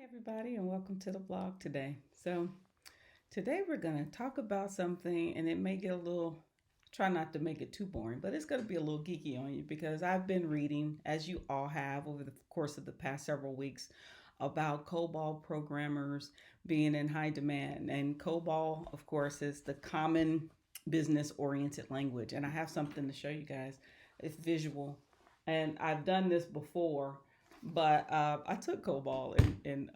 Everybody, and welcome to the vlog today. Today we're going to talk about something, and it may get a little, try not to make it too boring, but it's going to be a little geeky on you because I've been reading, as you all have over the course of the past several weeks, about COBOL programmers being in high demand. And COBOL, of course, is the common business oriented language. And I have something to show you guys. It's visual. And I've done this before, but I took COBOL in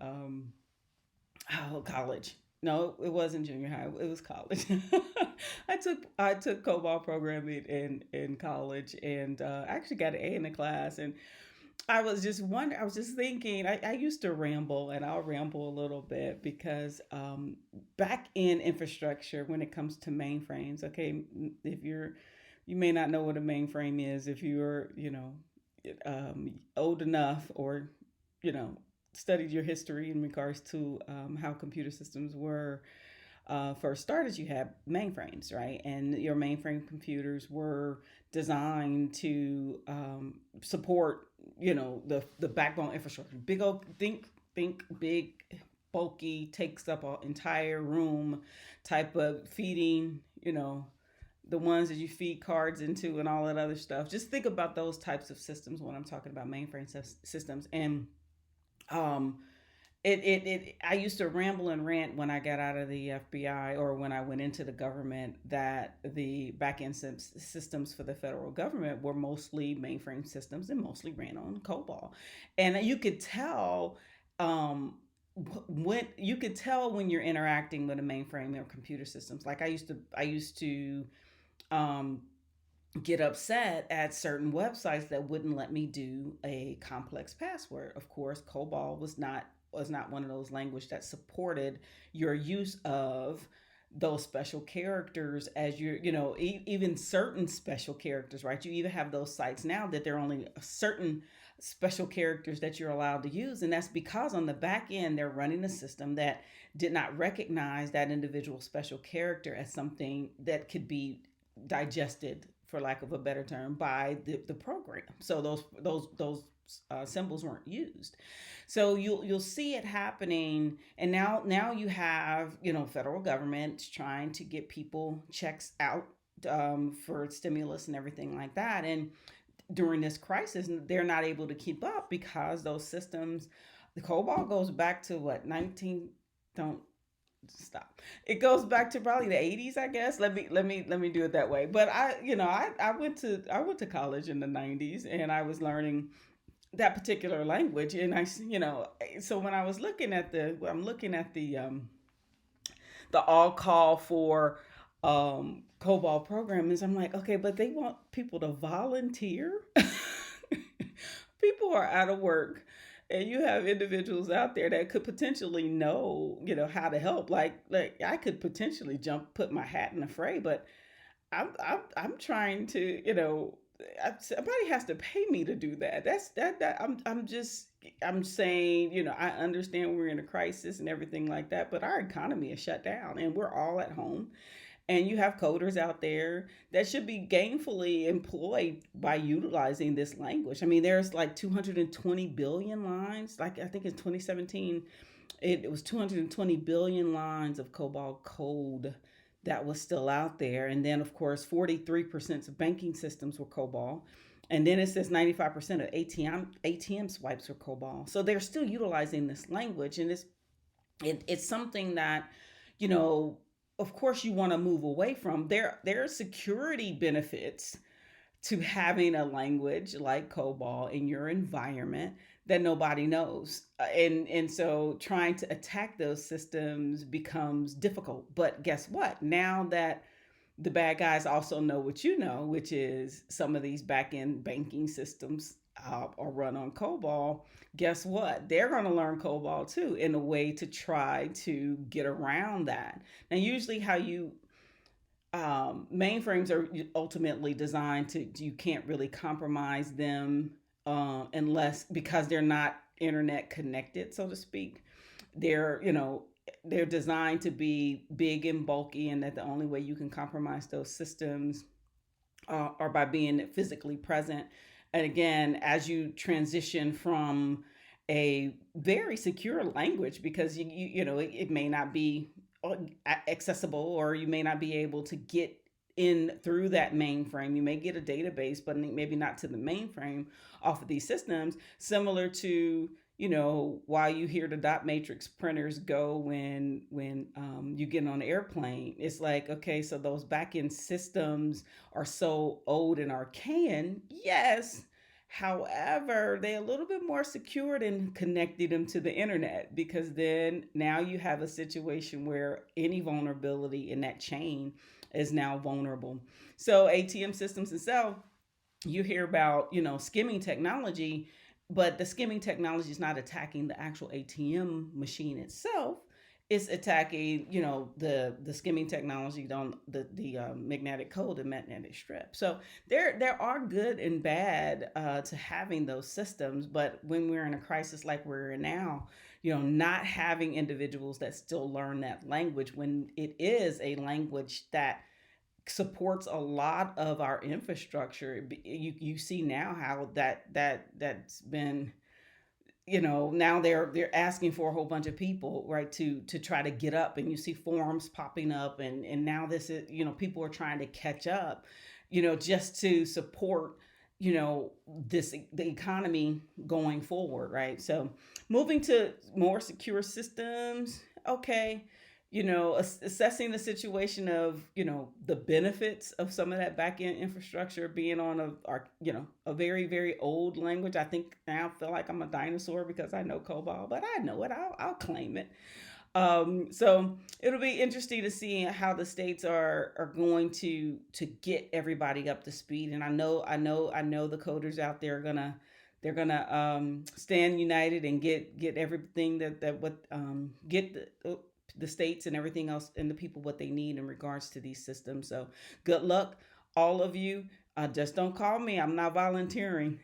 college. No, it wasn't junior high. It was college. I took COBOL programming in college, and actually got an A in the class. And I was just wondering. I was just thinking. I used to ramble, and I'll ramble a little bit because back in infrastructure, when it comes to mainframes, okay, if you may not know what a mainframe is if you're old enough, or you know studied your history in regards to how computer systems were first started. You had mainframes, right? And your mainframe computers were designed to support, the backbone infrastructure. Big old think big, bulky, takes up an entire room type of feeding. The ones that you feed cards into and all that other stuff. Just think about those types of systems when I'm talking about mainframe systems. And um, I used to ramble and rant when I got out of the FBI, or when I went into the government, that the back end systems for the federal government were mostly mainframe systems and mostly ran on COBOL. And you could tell when you're interacting with a mainframe or computer systems. Like I used to um, get upset at certain websites that wouldn't let me do a complex password. Of course, COBOL was not one of those language that supported your use of those special characters, as even certain special characters, right? You even have those sites now that there are only certain special characters that you're allowed to use, and that's because on the back end they're running a system that did not recognize that individual special character as something that could be digested, for lack of a better term, by the program. So those symbols weren't used. So you'll see it happening. And now you have federal government trying to get people checks out for stimulus and everything like that. And during this crisis, they're not able to keep up because those systems, the COBOL goes back to what, 19, don't stop. It goes back to probably the 80s, I guess. Let me do it that way. But I went to college in the 90s, and I was learning that particular language. And so when I was looking at the all call for COBOL programmers, I'm like, okay, but they want people to volunteer. People are out of work, and you have individuals out there that could potentially know how to help. Like I could potentially put my hat in the fray, but I'm trying to, somebody has to pay me to do that. I'm saying, I understand we're in a crisis and everything like that, but our economy is shut down and we're all at home. And you have coders out there that should be gainfully employed by utilizing this language. I mean, there's like 220 billion lines. Like I think in 2017, it was 220 billion lines of COBOL code that was still out there. And then, of course, 43% of banking systems were COBOL. And then it says 95% of ATM swipes were COBOL. So they're still utilizing this language. And it's something that, you know, of course you want to move away from. There are security benefits to having a language like COBOL in your environment that nobody knows. And so trying to attack those systems becomes difficult. But guess what? Now that the bad guys also know what you know, which is some of these back end banking systems are run on COBOL. Guess what? They're going to learn COBOL too, in a way to try to get around that. Now, usually, how you mainframes are ultimately designed to, you can't really compromise them unless, because they're not internet connected, so to speak. They're, they're designed to be big and bulky, and that the only way you can compromise those systems are by being physically present. And again, as you transition from a very secure language because it may not be accessible, or you may not be able to get in through that mainframe. You may get a database, but maybe not to the mainframe off of these systems. Similar to, why you hear the dot matrix printers go when you get on an airplane. It's like, okay, so those back end systems are so old and archaic. Yes. However, they're a little bit more secured in connecting them to the internet, because then now you have a situation where any vulnerability in that chain is now vulnerable. So ATM systems itself, you hear about, skimming technology, but the skimming technology is not attacking the actual ATM machine itself. It's attacking, the skimming technology on the magnetic code, the magnetic strip. So there are good and bad to having those systems, but when we're in a crisis like we're in now, not having individuals that still learn that language, when it is a language that supports a lot of our infrastructure. You see now how that's been, now they're asking for a whole bunch of people, right, to try to get up, and you see forums popping up, and now this is, people are trying to catch up, just to support, this the economy going forward, right? So moving to more secure systems. Okay, assessing the situation of, the benefits of some of that back end infrastructure being on a very, very old language. I think now I feel like I'm a dinosaur because I know COBOL, but I know it. I'll claim it. So it'll be interesting to see how the states are going to get everybody up to speed. And I know the coders out there are gonna they're gonna stand united and get everything that what get the states and everything else and the people what they need in regards to these systems. So good luck, all of you. Just don't call me. I'm not volunteering.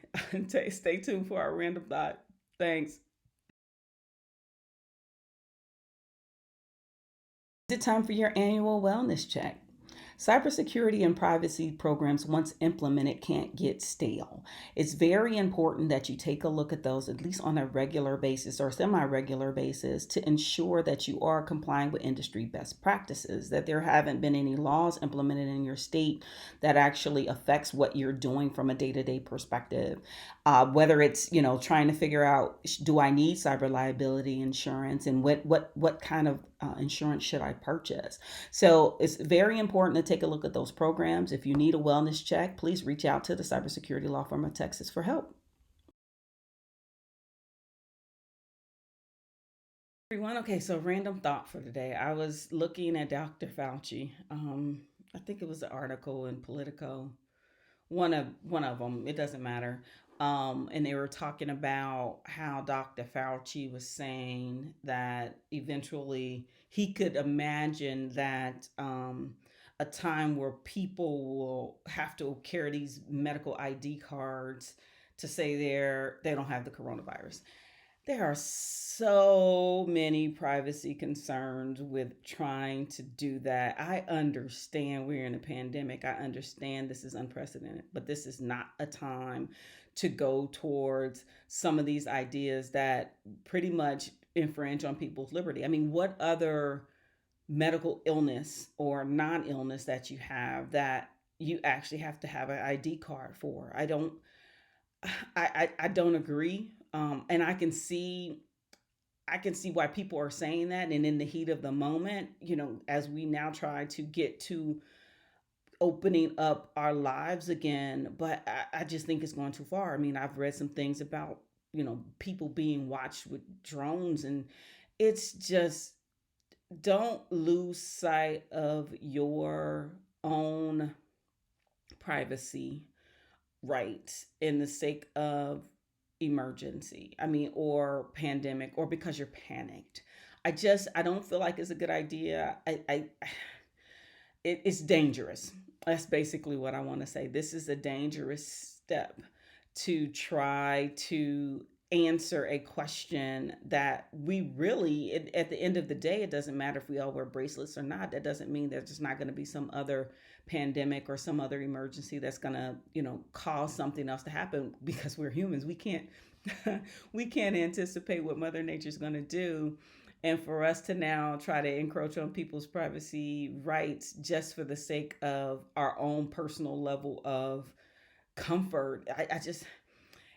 Stay tuned for our random thought. Thanks. Is it time for your annual wellness check? Cybersecurity and privacy programs, once implemented, can't get stale. It's very important that you take a look at those at least on a regular basis or semi regular basis to ensure that you are complying with industry best practices, that there haven't been any laws implemented in your state that actually affects what you're doing from a day to day perspective. Whether it's, trying to figure out, do I need cyber liability insurance, and what kind of insurance should I purchase? So it's very important to take a look at those programs. If you need a wellness check, please reach out to the cybersecurity law firm of Texas for help. Everyone, okay, so random thought for today. I was looking at Dr. Fauci. I think it was an article in Politico, one of them. It doesn't matter. And they were talking about how Dr. Fauci was saying that eventually he could imagine that a time where people will have to carry these medical ID cards to say they don't have the coronavirus. There are so many privacy concerns with trying to do that. I understand we're in a pandemic. I understand this is unprecedented, but this is not a time to go towards some of these ideas that pretty much infringe on people's liberty. I mean, what other medical illness or non illness that you have that you actually have to have an ID card for? I don't agree. And I can see why people are saying that. And in the heat of the moment, as we now try to get to opening up our lives again, but I just think it's going too far. I mean, I've read some things about, people being watched with drones, and it's just, don't lose sight of your own privacy right in the sake of emergency. I mean, or pandemic, or because you're panicked. I don't feel like it's a good idea. It's dangerous. That's basically what I want to say. This is a dangerous step to try to answer a question that we really, at the end of the day, it doesn't matter if we all wear bracelets or not. That doesn't mean there's just not going to be some other pandemic or some other emergency that's going to, cause something else to happen, because we're humans. We can't We can't anticipate what Mother Nature's going to do. And for us to now try to encroach on people's privacy rights just for the sake of our own personal level of comfort, I just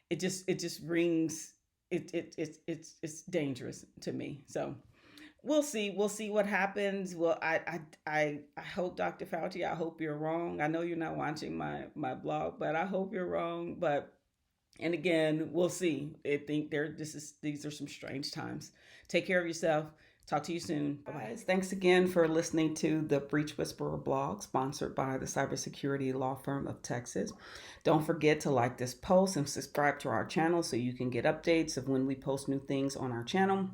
it just rings it's dangerous to me. So we'll see what happens. Well, I hope, Dr. Fauci, I hope you're wrong. I know you're not watching my blog, but I hope you're wrong. But and again, we'll see. I think these are some strange times. Take care of yourself. Talk to you soon. Bye bye. Thanks again for listening to the Breach Whisperer blog, sponsored by the cybersecurity law firm of Texas. Don't forget to like this post and subscribe to our channel so you can get updates of when we post new things on our channel.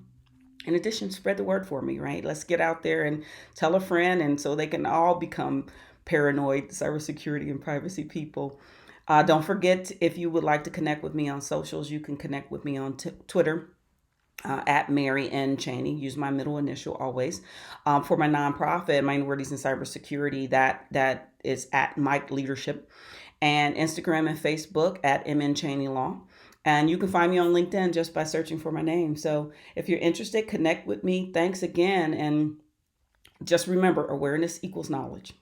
In addition, spread the word for me, right? Let's get out there and tell a friend, and so they can all become paranoid cybersecurity and privacy people. Don't forget, if you would like to connect with me on socials, you can connect with me on Twitter at Mary N. Cheney. Use my middle initial always. For my nonprofit, Minorities in Cybersecurity, that is at Mike Leadership, and Instagram and Facebook at MN Cheney Law. And you can find me on LinkedIn just by searching for my name. So if you're interested, connect with me. Thanks again. And just remember, awareness equals knowledge.